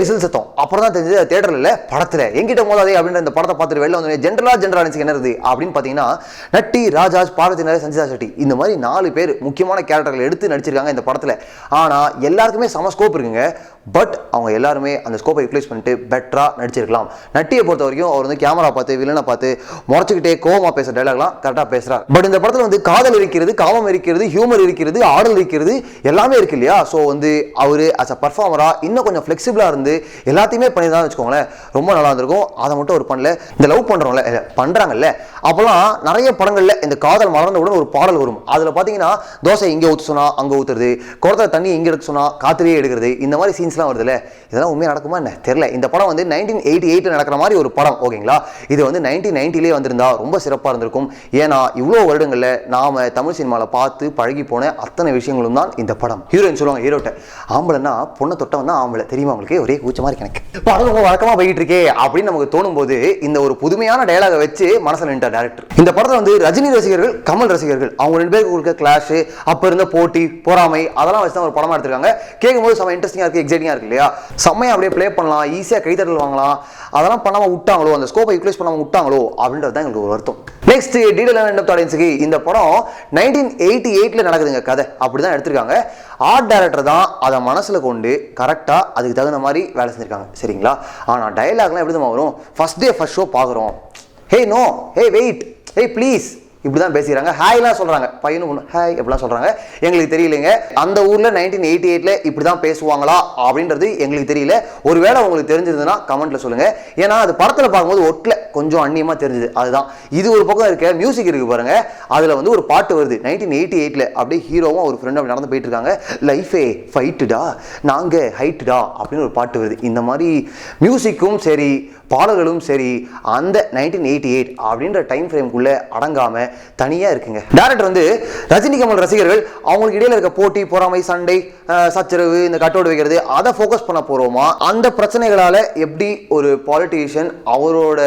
Whistle சத்தம். அப்புறம் தான் தெரிஞ்சது தியேட்டர்ல இல்ல படத்துல. எங்கிட்ட மோதாதே அப்படின்ற இந்த படத்தை பார்த்துட்டு வெளில வந்து ஜென்ரலா என்ன இருக்குது அப்படின்னு பாத்தீங்கன்னா, நட்டி, ராஜாஜ், பார்வதி நாயர், சஞ்சிதா செட்டி இந்த மாதிரி 4 பேர் முக்கியமான கேரக்டர்கள் எடுத்து நடிச்சிருக்காங்க இந்த படத்துல. ஆனா எல்லாருக்குமே சம ஸ்கோப் இருக்குங்க. பட் அவங்க எல்லாருமே அந்த ஸ்கோப்பை யூட்டிலைஸ் பண்ணிட்டு பெட்டரா நடிச்சிருக்கலாம். நட்டியை பொறுத்த வரைக்கும் அவர் வந்து கேமரா பார்த்து வில்லனை பார்த்து முறைச்சிக்கிட்டே கோவமா பேசுற டைலாக்லாம் கரெக்டா பேசுறாரு. பட் இந்த படத்துல வந்து காதல் இருக்கிறது, காமம் இருக்கிறது, ஹியூமர் இருக்கிறது, ஆடல் இருக்கிறது, எல்லாமே இருக்கு இல்லையா? ஸோ வந்து அவரு அஸ் அ பர்ஃபார்மரா இன்னும் கொஞ்சம் ஃபிளெக்சிபிளா இருந்து எல்லாத்தையுமே பண்ணிதான் வச்சுக்கோங்களேன், ரொம்ப நல்லா இருந்திருக்கும். அதை மட்டும் அவர் பண்ணல. இந்த லவ் பண்றாங்கல்ல, அப்பெல்லாம் நிறைய படங்கள்ல இந்த காதல் மறந்தவுடன் ஒரு பாடல் வரும். அதுல பாத்தீங்கன்னா தோசை இங்க ஊத்து சொன்னா அங்க ஊத்துறது, குளத்துல தண்ணி இங்க எடுக்க சொன்னா காத்திலேயே எடுக்கிறது, இந்த மாதிரி சீன்ஸ்லாம் வருதுல்ல. இதெல்லாம் உண்மையா நடக்குமா என்ன தெரியல. இந்த படம் வந்து 1988 நடக்கிற மாதிரி ஒரு படம், ஓகேங்களா? இது வந்து 1990 வந்திருந்தா ரொம்ப சிறப்பா இருந்திருக்கும். ஏன்னா இவ்வளவு வருடங்கள்ல நாம தமிழ் சினிமால பார்த்து பழகி போன அத்தனை விஷயங்களும் தான் இந்த படம். ஹீரோயின் சொல்லுவாங்க, ஹீரோட்ட ஆம்பளைன்னா பொண்ணை தொட்ட வந்தா ஆம்பளை தெரியுமா உங்களுக்கு, ஒரே கூச்சமா இருக்கு எனக்கு, படம் ரொம்ப வழக்கமா போயிட்டு இருக்கே அப்படின்னு நமக்கு தோணும் போது இந்த ஒரு புதுமையான டயலாக வச்சு மனசுல நின்ற டைரக்டர். இந்த படத்துல வந்து ரஜினி ரசிகர்கள், கமல் ரசிகர்கள், அவங்க 2 பேருக்கு இருக்க கிளாஷ், அப்ப இருந்த போட்டி, பொறாமை, அதெல்லாம் வச்சு தான் ஒரு படமா எடுத்திருக்காங்க. கேட்கும்போது செம்ம இன்ட்ரெஸ்டிங்கா இருக்கு, எக்ஸைட்டிங்கா இருக்கு இல்லையா? செம்மையா அப்படியே ப்ளே பண்ணலாம், ஈஸியா கைத்தட்டல் வாங்கலாம். அதெல்லாம் பண்ணாம விட்டாங்களோ, அந்த ஸ்கோப்பை யூட்டிலைஸ் பண்ணாம விட்டாங்களோ அப்படின்றது தான் எங்களுக்கு ஒரு வருத்தம். நெக்ஸ்ட் டீடைல் ஆடியன்ஸுக்கு இந்த படம் 1988 நடக்குதுங்க கதை, அப்படிதான் எடுத்திருக்காங்க. ஆர்ட் டைரக்டர் தான் அதை மனசுல கொண்டு கரெக்டா அதுக்கு தகுந்த மாதிரி வேலை செஞ்சிருக்காங்க, சரிங்களா? ஆனா டயலாக்லாம் எப்படி தான் வரும், ஃபர்ஸ்ட் டே ஃபர்ஸ்ட் ஷோ பாக்குறோம், hey no, hey wait, hey please, இப்படிதான் பேசிக்கிறாங்க. ஹாய்லாம் சொல்றாங்க, பையனும் பொண்ணு ஹாய் எப்படிலாம் சொல்றாங்க எங்களுக்கு தெரியலைங்க. அந்த ஊர்ல 1988 இப்படிதான் பேசுவாங்களா அப்படின்றது எங்களுக்கு தெரியல. ஒருவேளை உங்களுக்கு தெரிஞ்சிருந்ததுன்னா கமெண்ட்ல சொல்லுங்க. ஏன்னா அது படத்துல பார்க்கும்போது ஒட்ல கொஞ்சம் அந்நியமா தெரிஞ்சது, அதுதான். இது ஒரு பக்கம் இருக்க மியூசிக் இருக்கு பாருங்க, அதுல வந்து ஒரு பாட்டு வருது 1988 அப்படியே ஹீரோவும் ஒரு ஃப்ரெண்டும் அப்படி நடந்து போயிட்டு இருக்காங்க. லைஃபே ஃபைட்டுடா, நாங்க ஹைட்டுடா அப்படின்னு ஒரு பாட்டு வருது. இந்த மாதிரி மியூசிக்கும் சரி பாடல்களும் சரி அந்த 1988 அப்படின்ற டைம் ஃப்ரேம்குள்ள அடங்காம தனியா இருக்குங்க. டைரக்டர் வந்து ரஜினி கமல் ரசிகர்கள் அவங்களுக்கு இடையில இருக்க போட்டி, பொறாமை, சண்டை, சச்சரவு, இந்த கட்டோடு வைக்கிறது, அதை ஃபோக்கஸ் பண்ண போறோமா? அந்த பிரச்சனைகளால எப்படி ஒரு பாலிட்டிஷியன் அவரோட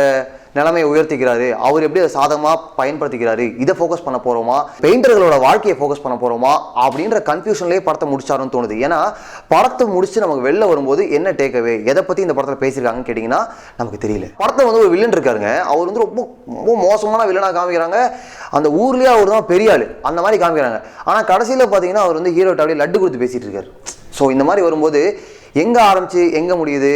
நிலைமையை உயர்த்திக்கிறாரு, அவர் எப்படி அதை சாதகமாக பயன்படுத்திக்கிறாரு, இதை ஃபோக்கஸ் பண்ண போறோமா? பெயிண்டர்களோட வாழ்க்கையை ஃபோக்கஸ் பண்ண போறோமா அப்படின்ற கன்ஃபியூஷன்லேயே படத்தை முடிச்சாருன்னு தோணுது. ஏன்னா படத்தை முடிச்சு நமக்கு வெளில வரும்போது என்ன டேக்அவே, எதை பற்றி இந்த படத்தில் பேசியிருக்காங்கன்னு கேட்டிங்கன்னா நமக்கு தெரியல. படத்தில் வந்து ஒரு வில்லன் இருக்காருங்க, அவர் வந்து ரொம்ப ரொம்ப மோசமான வில்லனாக காமிக்கிறாங்க. அந்த ஊர்லேயே அவர் தான் பெரிய ஆள் அந்த மாதிரி காமிக்கிறாங்க. ஆனால் கடைசியில் பார்த்தீங்கன்னா அவர் வந்து ஹீரோட்ட அப்படியே லட்டு கொடுத்து பேசிட்டு இருக்காரு. ஸோ இந்த மாதிரி வரும்போது எங்கே ஆரம்பிச்சு எங்கே முடியுது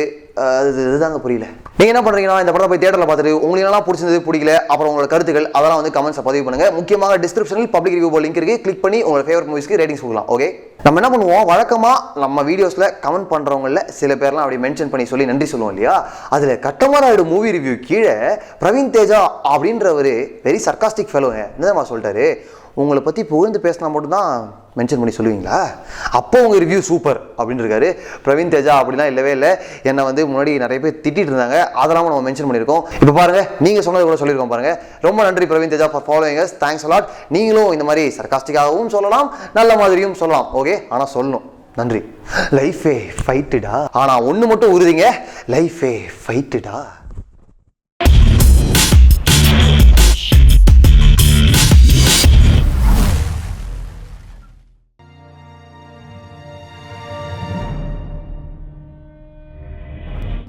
இதுதாங்க புரியல. நீங்க என்ன பண்றீங்கன்னா இந்த படத்தை போய் தியேட்டர்ல பார்த்துட்டு உங்களுக்கு எல்லாம் பிடிச்சது பிடிக்கல, அப்புறம் உங்களோட கருத்துக்கள் அதெல்லாம் வந்து கமெண்ட்ஸ் பதிவு பண்ணுங்க. முக்கியமாக டிஸ்கிரிப்ஷனில் பப்ளிக் ரிவ்யூ லிங்க் இருக்கு, கிளிக் பண்ணி உங்களோட ஃபேவரட் மூவிஸ்க்கு ரேட்டிங்ஸ் கொடுக்கலாம். ஓகே, நம்ம என்ன பண்ணுவோம், வழக்கமா நம்ம வீடியோஸ்ல கமெண்ட் பண்றவங்கள சில பேர்லாம் அப்படி மென்ஷன் பண்ணி சொல்லி நன்றி சொல்லுவோம் இல்லையா? அதுல கட்டமராயுடு மூவி ரிவ்யூ கீழே பிரவீன் தேஜா அப்படின்றவர் வெரி சர்காஸ்டிக் ஃபெலோங்க என்னமா சொல்லிட்டாரு, உங்களை பற்றி புகழ்ந்து பேசினா மட்டும்தான் மென்ஷன் பண்ணி சொல்லுவீங்களா, அப்போ உங்கள் ரிவ்யூ சூப்பர் அப்படின்னு இருக்காரு. பிரவீன் தேஜா அப்படிலாம் இல்லவே இல்லை. என்னை வந்து முன்னாடி நிறைய பேர் திட்டிட்டு இருந்தாங்க, அதெல்லாம் நம்ம மென்ஷன் பண்ணியிருக்கோம். இப்போ பாருங்க, நீங்கள் சொன்னது கூட சொல்லியிருக்கோம் பாருங்க. ரொம்ப நன்றி Praveen Teja for following us, thanks a lot. நீங்களும் இந்த மாதிரி சர்காஸ்டிக்காகவும் சொல்லலாம், நல்ல மாதிரியும் சொல்லலாம். ஓகே, ஆனால் சொல்லணும். நன்றி. லைஃபே ஃபைட்டுடா, ஆனால் ஒன்று மட்டும் உறுதிங்க, லைஃபே ஃபைட்டுடா.